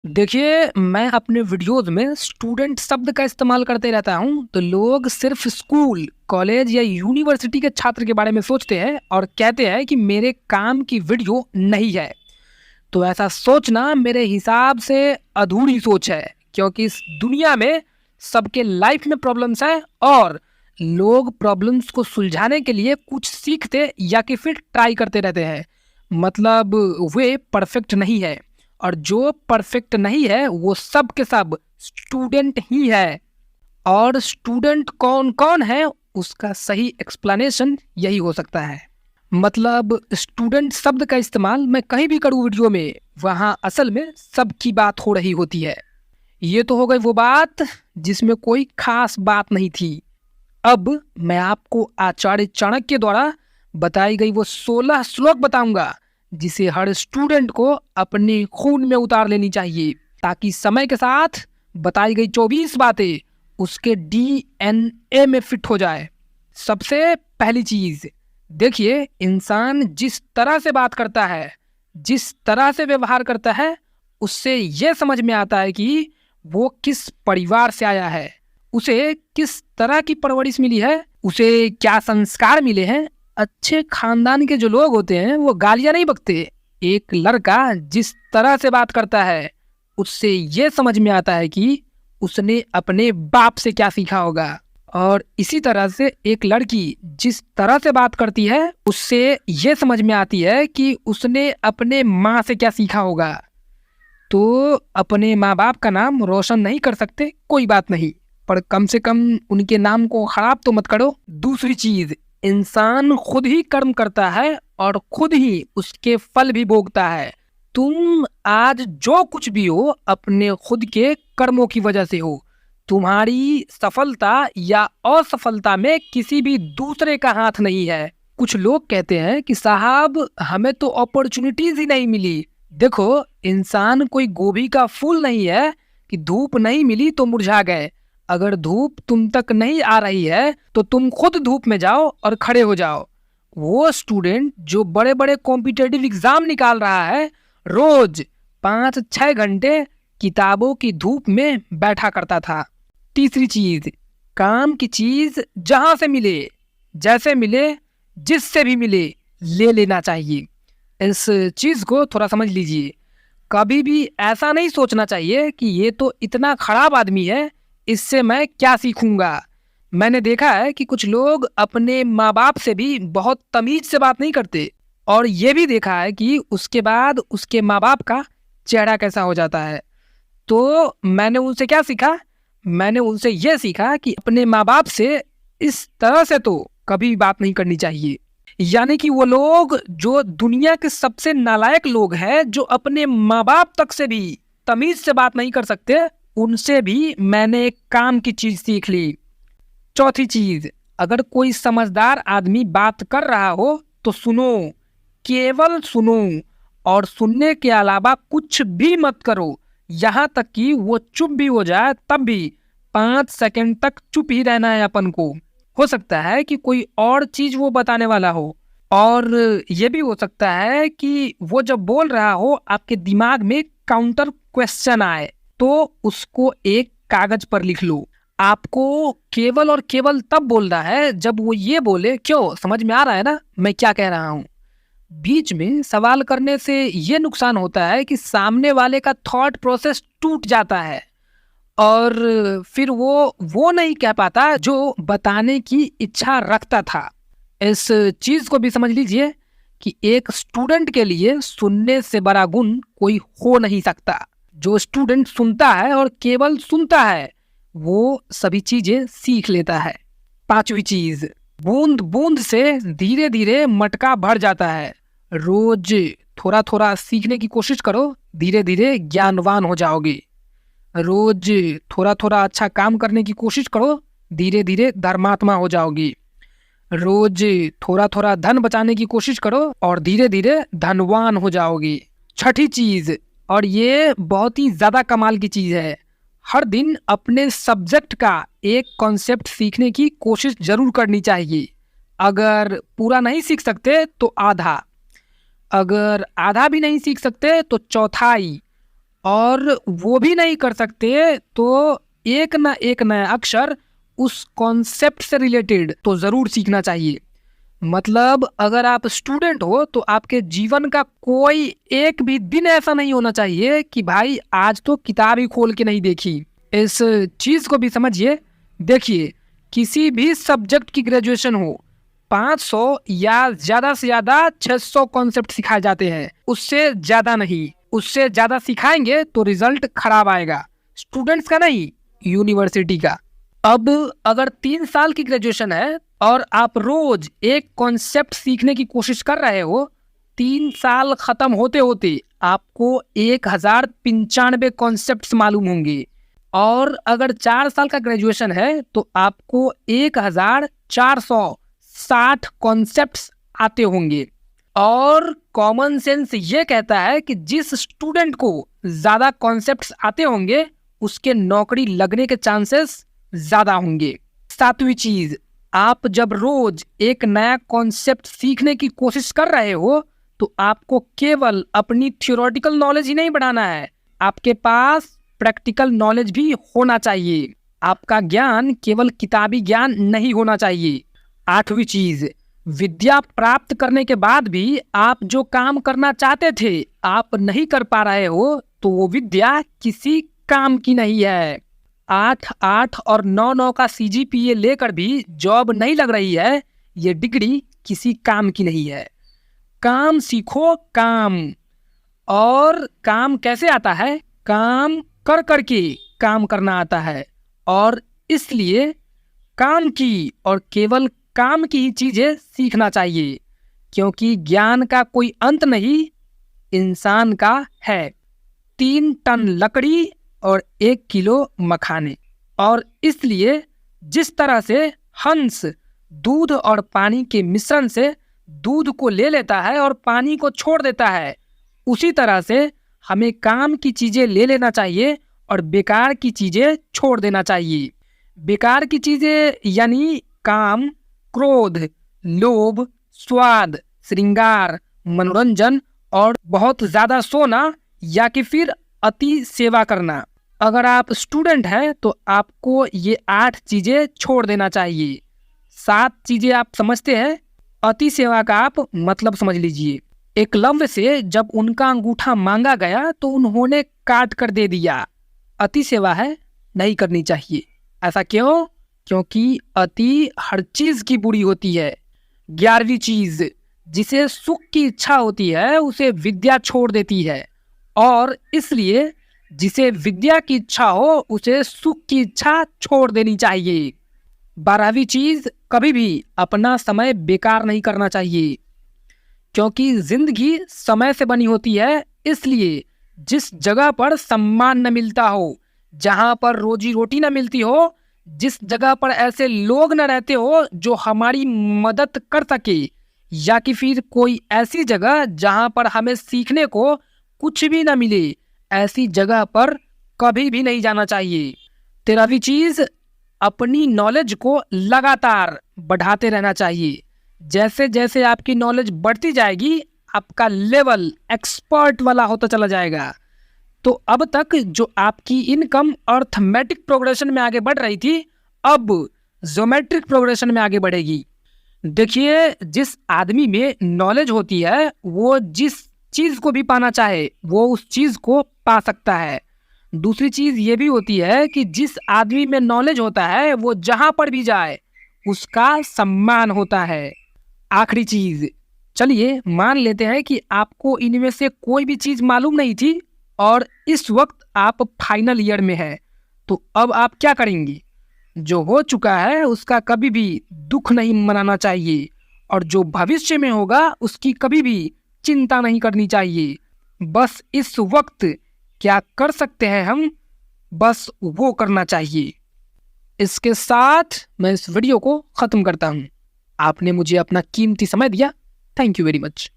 देखिए, मैं अपने वीडियोज़ में स्टूडेंट शब्द का इस्तेमाल करते रहता हूँ, तो लोग सिर्फ स्कूल, कॉलेज या यूनिवर्सिटी के छात्र के बारे में सोचते हैं और कहते हैं कि मेरे काम की वीडियो नहीं है। तो ऐसा सोचना मेरे हिसाब से अधूरी सोच है, क्योंकि इस दुनिया में सबके लाइफ में प्रॉब्लम्स हैं और लोग प्रॉब्लम्स को सुलझाने के लिए कुछ सीखते या कि फिर ट्राई करते रहते हैं। मतलब वे परफेक्ट नहीं है और जो परफेक्ट नहीं है वो सब के सब स्टूडेंट ही है। और स्टूडेंट कौन कौन है उसका सही एक्सप्लेनेशन यही हो सकता है। मतलब स्टूडेंट शब्द का इस्तेमाल मैं कहीं भी करूँ वीडियो में, वहाँ असल में सबकी बात हो रही होती है। ये तो हो गई वो बात जिसमें कोई खास बात नहीं थी। अब मैं आपको आचार्य चाणक्य द्वारा बताई गई वो 16 श्लोक बताऊंगा जिसे हर स्टूडेंट को अपने खून में उतार लेनी चाहिए, ताकि समय के साथ बताई गई 24 बातें उसके डीएनए में फिट हो जाए। सबसे पहली चीज, देखिए, इंसान जिस तरह से बात करता है, जिस तरह से व्यवहार करता है, उससे यह समझ में आता है कि वो किस परिवार से आया है, उसे किस तरह की परवरिश मिली है, उसे क्या संस्कार मिले हैं। अच्छे खानदान के जो लोग होते हैं वो गालियां नहीं बकते। एक लड़का जिस तरह से बात करता है उससे ये समझ में आता है कि उसने अपने बाप से क्या सीखा होगा। और इसी तरह से एक लड़की जिस तरह से बात करती है उससे ये समझ में आती है कि उसने अपने माँ से क्या सीखा होगा। तो अपने माँ बाप का नाम रोशन नहीं कर सकते, कोई बात नहीं, पर कम से कम उनके नाम को खराब तो मत करो। दूसरी चीज, इंसान खुद ही कर्म करता है और खुद ही उसके फल भी भोगता है। तुम आज जो कुछ भी हो अपने खुद के कर्मों की वजह से हो। तुम्हारी सफलता या असफलता में किसी भी दूसरे का हाथ नहीं है। कुछ लोग कहते हैं कि साहब हमें तो अपॉर्चुनिटीज ही नहीं मिली। देखो, इंसान कोई गोभी का फूल नहीं है कि धूप नहीं मिली तो मुरझा गए। अगर धूप तुम तक नहीं आ रही है तो तुम खुद धूप में जाओ और खड़े हो जाओ। वो स्टूडेंट जो बड़े बड़े कॉम्पिटिटिव एग्जाम निकाल रहा है, रोज 5-6 घंटे किताबों की धूप में बैठा करता था। तीसरी चीज, काम की चीज जहां से मिले, जैसे मिले, जिससे भी मिले, ले लेना चाहिए। इस चीज को थोड़ा समझ लीजिए। कभी भी ऐसा नहीं सोचना चाहिए कि ये तो इतना खराब आदमी है, इससे मैं क्या सीखूंगा। मैंने देखा है कि कुछ लोग अपने माँ बाप से भी बहुत तमीज से बात नहीं करते, और ये भी देखा है कि उसके बाद उसके माँ बाप का चेहरा कैसा हो जाता है। तो मैंने उनसे क्या सीखा? मैंने उनसे यह सीखा कि अपने माँ बाप से इस तरह से तो कभी बात नहीं करनी चाहिए। यानी कि वो लोग जो दुनिया के सबसे नालायक लोग हैं, जो अपने माँ बाप तक से भी तमीज से बात नहीं कर सकते, उनसे भी मैंने एक काम की चीज सीख ली। चौथी चीज, अगर कोई समझदार आदमी बात कर रहा हो तो सुनो, केवल सुनो, और सुनने के अलावा कुछ भी मत करो। यहाँ तक कि वो चुप भी हो जाए तब भी 5 सेकंड तक चुप ही रहना है अपन को। हो सकता है कि कोई और चीज वो बताने वाला हो, और ये भी हो सकता है कि वो जब बोल रहा हो आपके दिमाग में काउंटर क्वेश्चन आए, तो उसको एक कागज पर लिख लो। आपको केवल और केवल तब बोलना है जब वो ये बोले। क्यों? समझ में आ रहा है ना मैं क्या कह रहा हूँ? बीच में सवाल करने से ये नुकसान होता है कि सामने वाले का थॉट प्रोसेस टूट जाता है और फिर वो नहीं कह पाता जो बताने की इच्छा रखता था। इस चीज को भी समझ लीजिए कि एक स्टूडेंट के लिए सुनने से बड़ा गुण कोई हो नहीं सकता। जो स्टूडेंट सुनता है और केवल सुनता है वो सभी चीजें सीख लेता है। पांचवी चीज, बूंद बूंद से धीरे धीरे मटका भर जाता है। रोज थोड़ा थोड़ा सीखने की कोशिश करो, धीरे धीरे ज्ञानवान हो जाओगे। रोज थोड़ा थोड़ा अच्छा काम करने की कोशिश करो, धीरे धीरे धर्मात्मा हो जाओगी। रोज थोड़ा थोड़ा धन बचाने की कोशिश करो और धीरे धीरे धनवान हो जाओगी। छठी चीज, और ये बहुत ही ज्यादा कमाल की चीज है, हर दिन अपने सब्जेक्ट का एक कॉन्सेप्ट सीखने की कोशिश जरूर करनी चाहिए। अगर पूरा नहीं सीख सकते तो आधा, अगर आधा भी नहीं सीख सकते तो चौथाई, और वो भी नहीं कर सकते तो एक ना एक नया अक्षर उस कॉन्सेप्ट से रिलेटेड तो ज़रूर सीखना चाहिए। मतलब अगर आप स्टूडेंट हो तो आपके जीवन का कोई एक भी दिन ऐसा नहीं होना चाहिए कि भाई आज तो किताब ही खोल के नहीं देखी। इस चीज़ को भी समझिए। देखिए, किसी भी सब्जेक्ट की ग्रेजुएशन हो, 500 या ज़्यादा से ज़्यादा 600 कॉन्सेप्ट सिखाए जाते हैं, उससे ज़्यादा नहीं। उससे ज़्यादा सिखाएंगे तो रिजल्ट खराब आएगा, स्टूडेंट्स का नहीं, यूनिवर्सिटी का। अब अगर 3 साल की ग्रेजुएशन है और आप रोज एक कॉन्सेप्ट सीखने की कोशिश कर रहे हो, 3 साल खत्म होते होते आपको 1095 कॉन्सेप्ट्स मालूम होंगे। और अगर 4 साल का ग्रेजुएशन है तो आपको 1460 कॉन्सेप्ट्स आते होंगे। और कॉमन सेंस ये कहता है कि जिस स्टूडेंट को ज़्यादा कॉन्सेप्ट्स आते होंगे उसके नौकरी लगने के चांसेस ज़्यादा होंगे। 7वीं चीज़, आप जब रोज एक नया कॉन्सेप्ट सीखने की कोशिश कर रहे हो तो आपको केवल अपनी थियोरेटिकल नॉलेज ही नहीं बढ़ाना है, आपके पास प्रैक्टिकल नॉलेज भी होना चाहिए। आपका ज्ञान केवल किताबी ज्ञान नहीं होना चाहिए। 8वीं चीज़, विद्या प्राप्त करने के बाद भी आप जो काम करना चाहते थे आप नहीं कर पा रहे हो तो वो विद्या किसी काम की नहीं है। 8 और 9 का CGPA लेकर भी जॉब नहीं लग रही है, ये डिग्री किसी काम की नहीं है। काम सीखो, काम। और काम कैसे आता है? काम कर करके काम करना आता है। और इसलिए काम की और केवल काम की ही चीज़ें सीखना चाहिए, क्योंकि ज्ञान का कोई अंत नहीं, इंसान का है। 3 टन लकड़ी और 1 किलो मखाने। और इसलिए जिस तरह से हंस दूध और पानी के मिश्रण से दूध को ले लेता है और पानी को छोड़ देता है, उसी तरह से हमें काम की चीज़ें ले लेना चाहिए और बेकार की चीज़ें छोड़ देना चाहिए। बेकार की चीज़ें यानी काम, क्रोध, लोभ, स्वाद, श्रृंगार, मनोरंजन और बहुत ज़्यादा सोना या कि फिर अति सेवा करना। अगर आप स्टूडेंट हैं तो आपको ये 8 चीज़ें छोड़ देना चाहिए। 7 चीज़ें आप समझते हैं, अति सेवा का आप मतलब समझ लीजिए। एकलव्य से जब उनका अंगूठा मांगा गया तो उन्होंने काट कर दे दिया, अति सेवा है, नहीं करनी चाहिए। ऐसा क्यों? क्योंकि अति हर चीज़ की बुरी होती है। 11वीं चीज़, जिसे सुख की इच्छा होती है उसे विद्या छोड़ देती है, और इसलिए जिसे विद्या की इच्छा हो उसे सुख की इच्छा छोड़ देनी चाहिए। 12वीं चीज़, कभी भी अपना समय बेकार नहीं करना चाहिए, क्योंकि जिंदगी समय से बनी होती है। इसलिए जिस जगह पर सम्मान न मिलता हो, जहाँ पर रोजी रोटी न मिलती हो, जिस जगह पर ऐसे लोग न रहते हो जो हमारी मदद कर सके, या कि फिर कोई ऐसी जगह जहाँ पर हमें सीखने को कुछ भी न मिले, ऐसी जगह पर कभी भी नहीं जाना चाहिए। 13वीं चीज़, अपनी नॉलेज को लगातार बढ़ाते रहना चाहिए। जैसे जैसे आपकी नॉलेज बढ़ती जाएगी आपका लेवल एक्सपर्ट वाला होता चला जाएगा। तो अब तक जो आपकी इनकम अर्थमेटिक प्रोग्रेशन में आगे बढ़ रही थी, अब ज्योमेट्रिक प्रोग्रेशन में आगे बढ़ेगी। देखिए, जिस आदमी में नॉलेज होती है वो जिस चीज़ को भी पाना चाहे वो उस चीज़ को पा सकता है। दूसरी चीज़ ये भी होती है कि जिस आदमी में नॉलेज होता है वो जहाँ पर भी जाए उसका सम्मान होता है। आखिरी चीज़, चलिए मान लेते हैं कि आपको इनमें से कोई भी चीज़ मालूम नहीं थी और इस वक्त आप फाइनल ईयर में हैं, तो अब आप क्या करेंगे? जो हो चुका है उसका कभी भी दुख नहीं मनाना चाहिए, और जो भविष्य में होगा उसकी कभी भी चिंता नहीं करनी चाहिए। बस इस वक्त क्या कर सकते हैं हम, बस वो करना चाहिए। इसके साथ मैं इस वीडियो को ख़त्म करता हूँ। आपने मुझे अपना कीमती समय दिया, थैंक यू वेरी मच।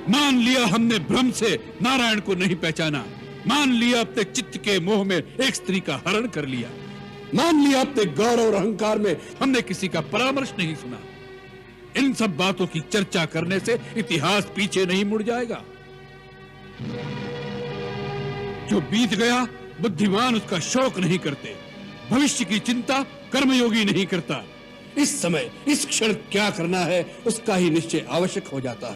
मान लिया हमने भ्रम से नारायण को नहीं पहचाना, मान लिया अपने चित्त के मोह में एक स्त्री का हरण कर लिया, मान लिया अपने गौरव और अहंकार में हमने किसी का परामर्श नहीं सुना। इन सब बातों की चर्चा करने से इतिहास पीछे नहीं मुड़ जाएगा। जो बीत गया बुद्धिमान उसका शोक नहीं करते, भविष्य की चिंता कर्मयोगी नहीं करता। इस समय इस क्षण क्या करना है उसका ही निश्चय आवश्यक हो जाता है।